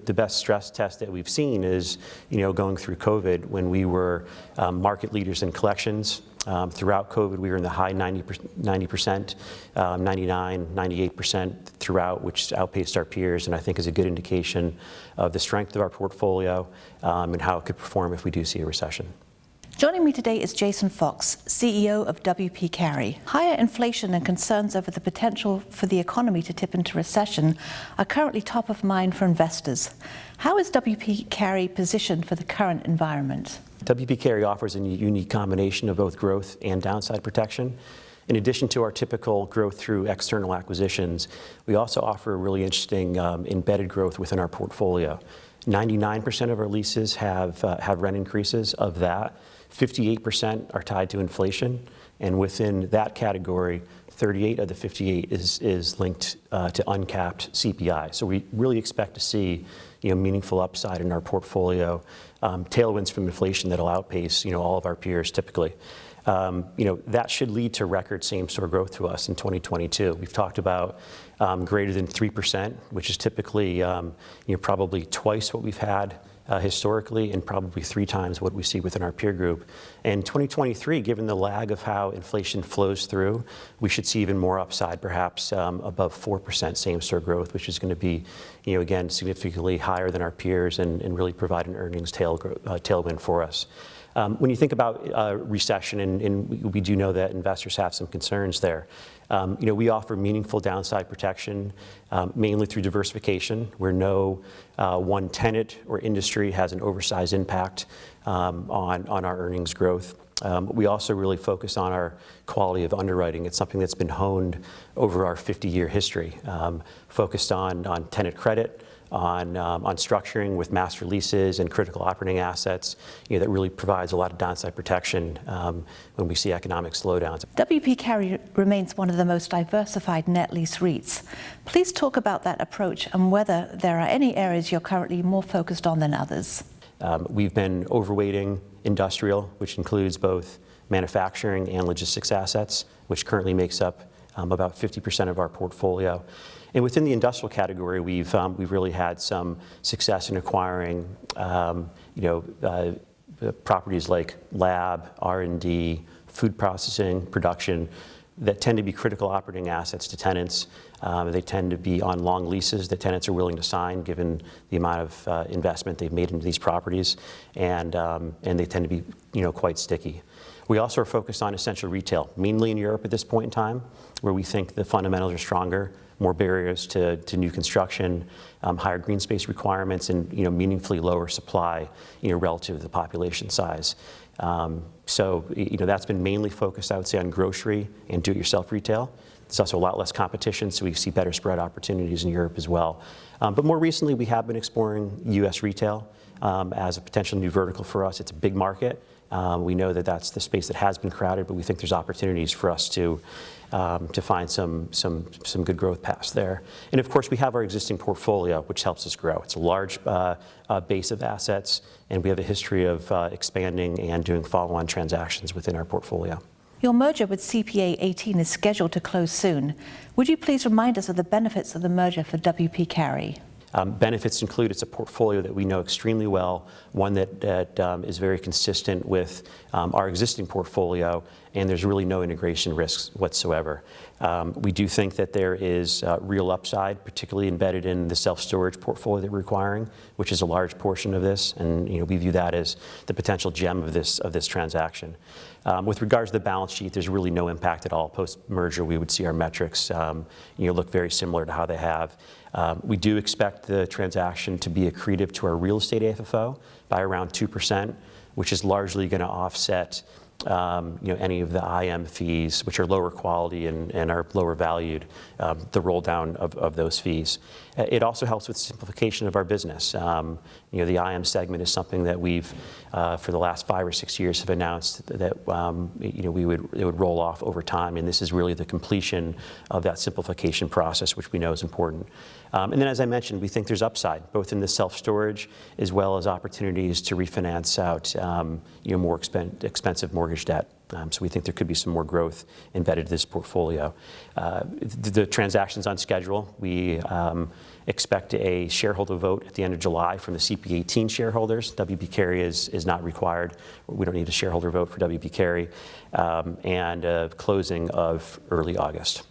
the best stress test that we've seen is, going through COVID when we were market leaders in collections. Throughout COVID, we were in the high 90%, 99, 98% throughout, which outpaced our peers, and I think is a good indication of the strength of our portfolio and how it could perform if we do see a recession. Joining me today is Jason Fox, CEO of W.P. Carey. Higher inflation and concerns over the potential for the economy to tip into recession are currently top of mind for investors. How is W.P. Carey positioned for the current environment? W.P. Carey offers a unique combination of both growth and downside protection. In addition to our typical growth through external acquisitions, we also offer a really interesting embedded growth within our portfolio. 99% of our leases have rent increases. Of that, 58% are tied to inflation, and within that category, 38 of the 58 is linked to uncapped CPI. So we really expect to see meaningful upside in our portfolio, tailwinds from inflation that'll outpace all of our peers typically. That should lead to record same-store growth to us in 2022. We've talked about greater than 3%, which is typically probably twice what we've had historically, and probably 3 times what we see within our peer group. And 2023, given the lag of how inflation flows through, we should see even more upside, perhaps above 4% same-store growth, which is going to be, again, significantly higher than our peers and really provide an earnings tailwind for us. When you think about recession, and we do know that investors have some concerns there, we offer meaningful downside protection, mainly through diversification, where no one tenant or industry has an oversized impact on our earnings growth. We also really focus on our quality of underwriting. It's something that's been honed over our 50-year history, focused on tenant credit, on structuring with master leases and critical operating assets, that really provides a lot of downside protection when we see economic slowdowns. W.P. Carey remains one of the most diversified net lease REITs. Please talk about that approach and whether there are any areas you're currently more focused on than others. We've been overweighting industrial, which includes both manufacturing and logistics assets, which currently makes up about 50% of our portfolio. And within the industrial category, we've really had some success in acquiring, properties like lab, R&D, food processing, production, that tend to be critical operating assets to tenants. They tend to be on long leases that tenants are willing to sign, given the amount of investment they've made into these properties, and they tend to be, quite sticky. We also are focused on essential retail, mainly in Europe at this point in time, where we think the fundamentals are stronger, more barriers to new construction, higher green space requirements, and meaningfully lower supply, relative to the population size. So that's been mainly focused, I would say, on grocery and do-it-yourself retail. There's also a lot less competition, so we see better spread opportunities in Europe as well. But more recently, we have been exploring U.S. retail as a potential new vertical for us. It's a big market. We know that that's the space that has been crowded, but we think there's opportunities for us to find some good growth paths there. And of course, we have our existing portfolio, which helps us grow. It's a large base of assets, and we have a history of expanding and doing follow-on transactions within our portfolio. Your merger with CPA 18 is scheduled to close soon. Would you please remind us of the benefits of the merger for W.P. Carey? Benefits include it's a portfolio that we know extremely well, one that is very consistent with our existing portfolio, and there's really no integration risks whatsoever. We do think that there is real upside, particularly embedded in the self-storage portfolio that we're acquiring, which is a large portion of this, and we view that as the potential gem of this transaction. With regards to the balance sheet, there's really no impact at all. Post-merger, we would see our metrics look very similar to how they have. We do expect the transaction to be accretive to our real estate AFFO by around 2%, which is largely going to offset any of the IM fees, which are lower quality and are lower valued, the roll down of those fees. It also helps with simplification of our business. The IM segment is something that we've, for the last 5 or 6 years, have announced that it would roll off over time, and this is really the completion of that simplification process, which we know is important. And then, as I mentioned, we think there's upside, both in the self-storage as well as opportunities to refinance out more expensive mortgage debt. So we think there could be some more growth embedded in this portfolio. The transaction's on schedule. We expect a shareholder vote at the end of July from the CPA 18 shareholders. WP Carey is not required. We don't need a shareholder vote for WP Carey. And closing of early August.